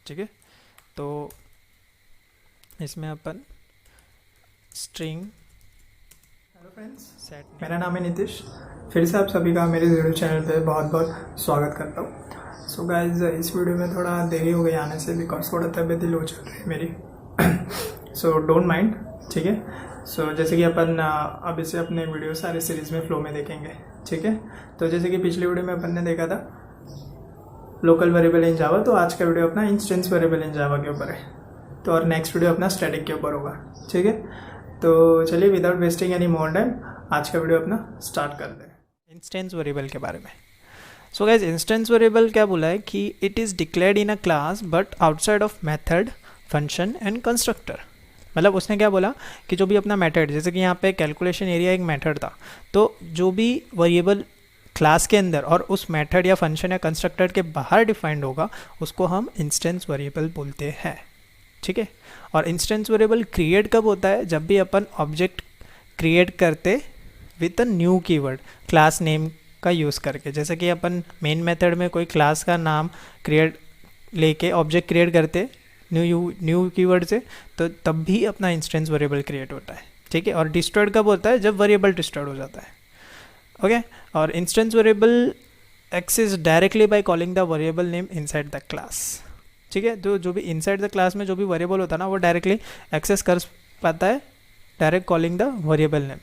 ठीक है। तो इसमें अपन स्ट्रिंग हेलो फ्रेंड्स, सेट मेरा नाम है नितिश। फिर से आप सभी का मेरे वीडियो चैनल पे बहुत बहुत स्वागत करता हूँ। सो गाइज, इस वीडियो में थोड़ा देरी हो गई आने से, बिकॉज थोड़ा तबीयत लो चल रही है मेरी। सो डोंट माइंड, ठीक है। सो जैसे कि अपन अब इसे अपने वीडियो सारे सीरीज़ में फ्लो में देखेंगे, ठीक है। तो जैसे कि पिछले वीडियो में अपन ने देखा था लोकल वेरिएबल इन जावा, तो आज का वीडियो अपना इंस्टेंस वेरिएबल इन जावा के ऊपर है। तो और नेक्स्ट वीडियो अपना स्टैटिक के ऊपर होगा, ठीक है। तो चलिए without wasting any more time आज का वीडियो अपना स्टार्ट करते हैं इंस्टेंस वेरिएबल के बारे में। सो गाइज, इंस्टेंस वेरिएबल क्या बोला है कि it is declared in a class but outside of method, function and constructor. मतलब उसने क्या बोला कि जो भी अपना मेथड, जैसे कि यहाँ पे कैलकुलेशन एरिया एक मेथड था, तो जो भी वेरिएबल क्लास के अंदर और उस मेथड या फंक्शन या कंस्ट्रक्टर के बाहर डिफाइंड होगा उसको हम इंस्टेंस वेरिएबल बोलते हैं, ठीक है। और इंस्टेंस वेरिएबल क्रिएट कब होता है? जब भी अपन ऑब्जेक्ट क्रिएट करते with a new keyword class name का यूज़ करके। जैसे कि अपन मेन मेथड में कोई क्लास का नाम क्रिएट लेके ऑब्जेक्ट क्रिएट करते न्यू कीवर्ड से, तो तब भी अपना इंस्टेंस वेरिएबल क्रिएट होता है, ठीक है। और डिस्ट्रॉयड कब होता है? जब वेरिएबल डिस्ट्रॉयड हो जाता है, ओके। और instance variable access directly by calling the variable name inside the class, ठीक है। तो जो भी इनसाइड द क्लास में जो भी वेरिएबल होता है ना, वो डायरेक्टली एक्सेस कर पाता है direct calling the variable name.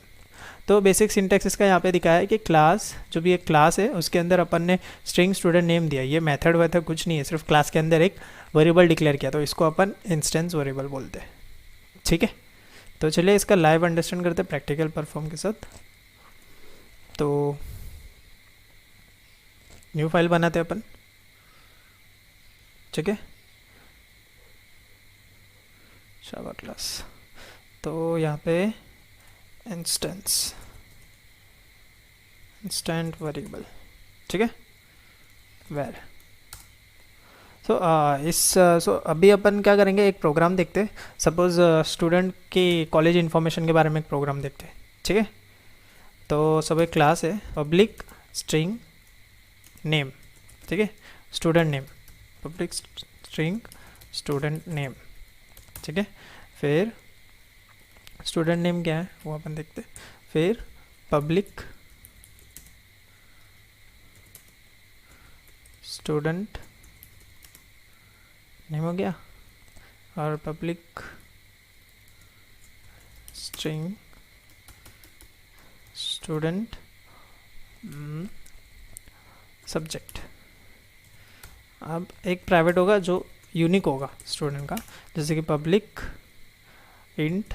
तो बेसिक सिंटैक्स इसका यहाँ पे दिखाया है कि क्लास, जो भी एक क्लास है उसके अंदर अपन ने स्ट्रिंग स्टूडेंट नेम दिया, ये मेथड वेथड कुछ नहीं है, सिर्फ क्लास के अंदर एक वेरिएबल डिक्लेयर किया, तो इसको अपन इंस्टेंस वेरिएबल बोलते हैं, ठीक है। तो चलिए इसका लाइव अंडरस्टैंड करते हैं प्रैक्टिकल परफॉर्म के साथ। तो न्यू फाइल बनाते हैं अपन, ठीक है, जावा क्लास। तो यहाँ पे इंस्टेंट वेरिएबल, ठीक है, वेर। सो अभी अपन क्या करेंगे, एक प्रोग्राम देखते हैं। सपोज स्टूडेंट की कॉलेज इन्फॉर्मेशन के बारे में एक प्रोग्राम देखते हैं, ठीक है। तो सब एक क्लास है पब्लिक स्ट्रिंग नेम, ठीक है, student name, public string student name, ठीक है। फिर स्टूडेंट नेम क्या है वो अपन देखते हैं। फिर पब्लिक स्टूडेंट नेम हो गया, और पब्लिक स्ट्रिंग स्टूडेंट सब्जेक्ट। अब एक प्राइवेट होगा जो यूनिक होगा स्टूडेंट का, जैसे कि पब्लिक इंट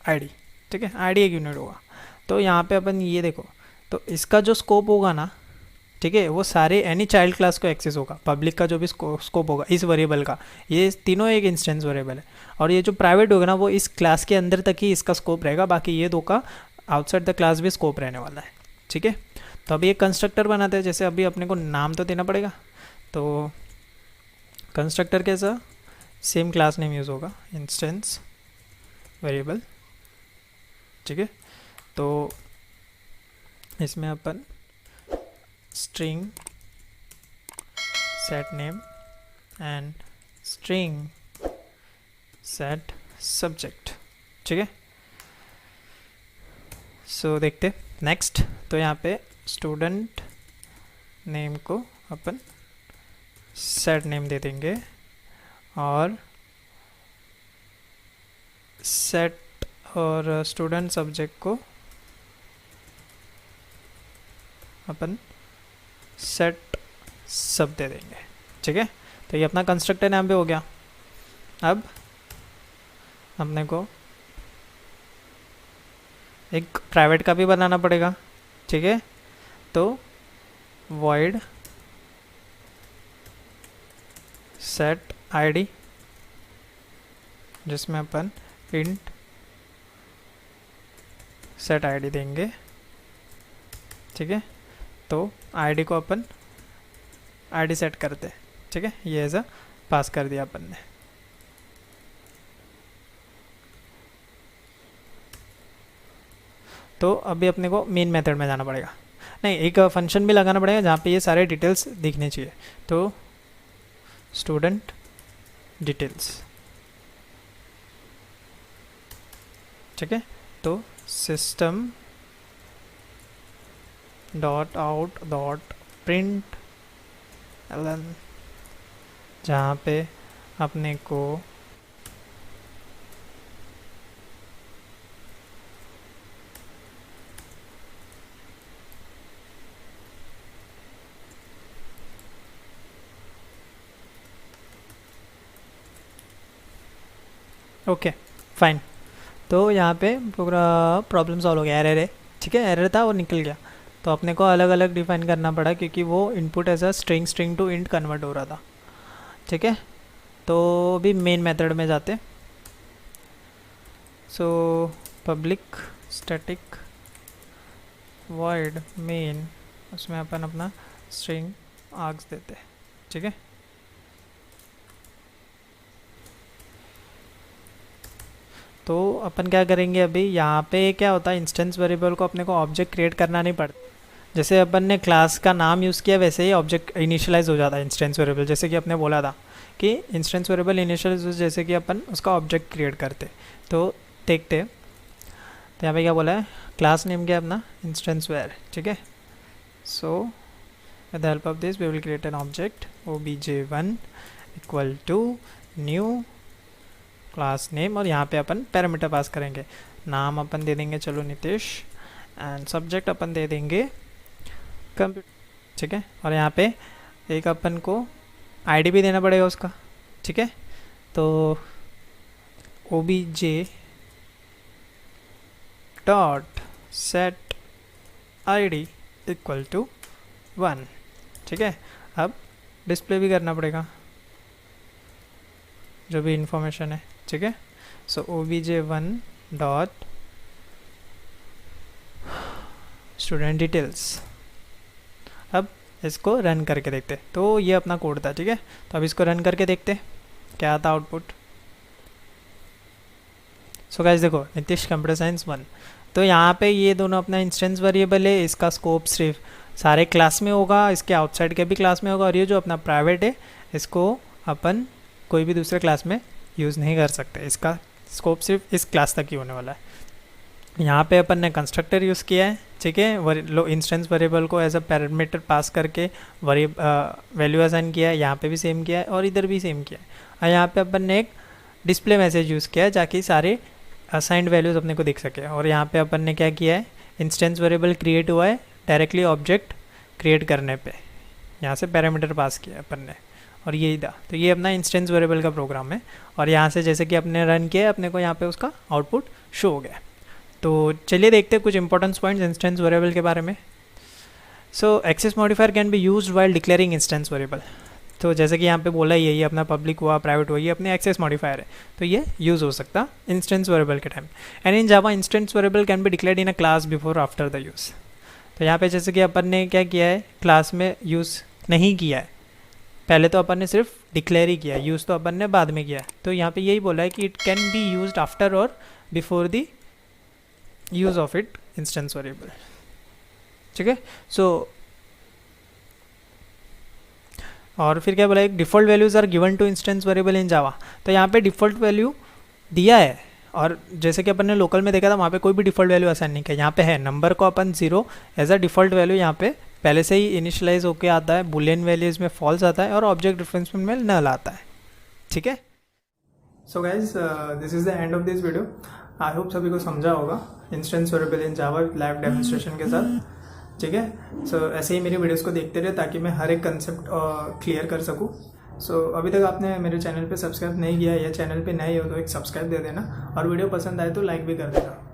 आईडी, ठीक है, आईडी एक यूनिट होगा। तो यहाँ पे अपन ये देखो, तो इसका जो स्कोप होगा ना, ठीक है, वो सारे एनी चाइल्ड क्लास को एक्सेस होगा। पब्लिक का जो भी स्कोप होगा इस वेरिएबल का, ये तीनों एक इंस्टेंस वेरिएबल है। और ये जो प्राइवेट होगा ना, वो इस क्लास के अंदर तक ही इसका स्कोप रहेगा, बाकी ये दो का आउटसाइड द क्लास भी स्कोप रहने वाला है, ठीक है। तो अभी एक कंस्ट्रक्टर बनाते हैं। जैसे अभी अपने को नाम तो देना पड़ेगा, तो कंस्ट्रक्टर कैसा, सेम क्लास नेम यूज़ होगा, इंस्टेंस वेरिएबल, ठीक है। तो इसमें अपन string set name and string set subject, ठीक है। सो देखते नेक्स्ट। तो यहाँ पे स्टूडेंट नेम को अपन सेट नेम दे देंगे, और सेट और स्टूडेंट सब्जेक्ट को अपन सेट सब दे देंगे, ठीक है। तो ये अपना कंस्ट्रक्टर यहाँ पे हो गया। अब अपने को एक प्राइवेट का भी बनाना पड़ेगा, ठीक है। तो void सेट आईडी, जिसमें अपन इंट सेट आईडी देंगे, ठीक है। तो आईडी को अपन आईडी सेट करते हैं, ठीक है, ये एज अ पास कर दिया अपन ने। तो अभी अपने को मेन मेथड में जाना पड़ेगा, नहीं एक फंक्शन भी लगाना पड़ेगा जहाँ पे ये सारे डिटेल्स दिखने चाहिए। तो स्टूडेंट डिटेल्स, ठीक है। तो system dot out dot print LN, जहाँ पे अपने को ओके फाइन। तो यहाँ पे पूरा प्रॉब्लम सॉल्व हो गया, एरर है, ठीक है, एरर था वो निकल गया। तो अपने को अलग अलग डिफाइन करना पड़ा क्योंकि वो input as a string to int convert हो रहा था, ठीक है। तो भी मेन मेथड में जाते, so public static void main, उसमें अपन अपना स्ट्रिंग आर्ग्स देते, ठीक है। तो अपन क्या करेंगे अभी, यहाँ पे क्या होता है, इंस्टेंस वेरिएबल को अपने को ऑब्जेक्ट क्रिएट करना नहीं पड़ता। जैसे अपन ने क्लास का नाम यूज़ किया वैसे ही ऑब्जेक्ट इनिशियलाइज हो जाता है इंस्टेंस वेरिएबल, जैसे कि अपने बोला था कि इंस्टेंस वेरिएबल इनिशियलाइज जैसे कि अपन उसका ऑब्जेक्ट क्रिएट करते। तो देखते, तो यहाँ पे क्या बोला है, क्लास नेम क्या है अपना, इंस्टेंस वेयर, ठीक है। So with the help of this we will create an object obj1 equal to new class name, और यहाँ पे अपन पैरामीटर पास करेंगे। नाम अपन दे देंगे चलो नितेश, एंड सब्जेक्ट अपन दे देंगे कंप्यूटर, ठीक है। और यहाँ पे एक अपन को आईडी भी देना पड़ेगा उसका, ठीक है। तो obj dot set id equal to 1, ठीक है। अब डिस्प्ले भी करना पड़ेगा जो भी इंफॉर्मेशन है, ठीक है। सो obj1 डॉट स्टूडेंट डिटेल्स। अब इसको रन करके देखते, तो ये अपना कोड था, ठीक है। तो अब इसको रन करके देखते क्या आता आउटपुट। सो गाइस देखो, नीतीश कंप्यूटर साइंस 1, तो यहाँ पे ये दोनों अपना इंस्टेंस वेरिएबल है, इसका स्कोप सिर्फ सारे क्लास में होगा, इसके आउटसाइड के भी क्लास में होगा, और ये जो अपना प्राइवेट है इसको अपन कोई भी दूसरे क्लास में यूज़ नहीं कर सकते, इसका स्कोप सिर्फ इस क्लास तक ही होने वाला है। यहाँ पे अपन ने कंस्ट्रक्टर यूज़ किया है, ठीक है, इंस्टेंस वेरिएबल को एज अ पैरामीटर पास करके वैल्यू असाइन किया है, यहाँ पे भी सेम किया है और इधर भी सेम किया है। और यहाँ पे अपन ने एक डिस्प्ले मैसेज यूज़ किया है ताकि सारे असाइंड वैल्यूज़ अपने को दिख सके। और यहाँ पे अपन ने क्या किया है, इंस्टेंस वेरिएबल क्रिएट हुआ है डायरेक्टली ऑब्जेक्ट क्रिएट करने पे, यहाँ से पैरामीटर पास किया है अपन ने, और यही था। तो ये अपना इंस्टेंस वेरिएबल का प्रोग्राम है, और यहाँ से जैसे कि अपने रन किया है अपने को यहाँ पे उसका आउटपुट शो हो गया। तो चलिए देखते हैं कुछ इंपॉर्टेंट पॉइंट्स इंस्टेंस वेरिएबल के बारे में। So access modifier can be used while declaring instance variable. तो जैसे कि यहाँ पे बोला ही है, ये अपना पब्लिक हुआ, प्राइवेट हुआ, ये अपने एक्सेस मॉडिफायर है, तो ये यूज़ हो सकता इंस्टेंस वेरिएबल के time. And in Java instance variable can be declared in a class before after the use. तो यहाँ पे जैसे कि अपन ने क्या किया है, क्लास में यूज़ नहीं किया है, पहले तो अपन ने सिर्फ डिक्लेयर ही किया है, यूज़ तो अपन ने बाद में किया है। तो यहाँ पे यही बोला है कि it can be used after और before the use of it instance variable, ठीक है। सो और फिर क्या बोला, एक default values are given to instance variable in Java. तो यहाँ पे डिफ़ॉल्ट वैल्यू दिया है, और जैसे कि अपन ने लोकल में देखा था वहाँ पे कोई भी डिफ़ॉल्ट वैल्यू असाइन नहीं किया। यहाँ पे है नंबर को अपन 0 एज अ डिफ़ॉल्ट वैल्यू यहाँ पे पहले से ही इनिशियलाइज होके आता है, बुलियन वैल्यूज़ में फॉल्स आता है और ऑब्जेक्ट डिफरेंस में नल आता है, ठीक है। So guys this is the end of this video. I hope सभी को समझा होगा instance variable in Java live demonstration के साथ, ठीक है। सो ऐसे ही मेरी वीडियोस को देखते रहे ताकि मैं हर एक कंसेप्ट क्लियर कर सकूँ। सो अभी तक आपने मेरे चैनल पे सब्सक्राइब नहीं किया है या चैनल पे नए हो तो एक सब्सक्राइब दे देना, और वीडियो पसंद आए तो लाइक भी कर देना।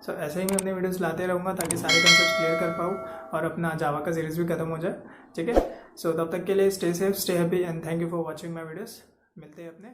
सो ऐसे ही मैं अपने वीडियोस लाते रहूँगा ताकि सारे कंसेप्ट क्लियर कर पाऊँ और अपना जावा का सीरीज़ भी खत्म हो जाए, ठीक है। सो तब तक के लिए stay safe, stay happy and thank you for watching my videos. मिलते हैं अपने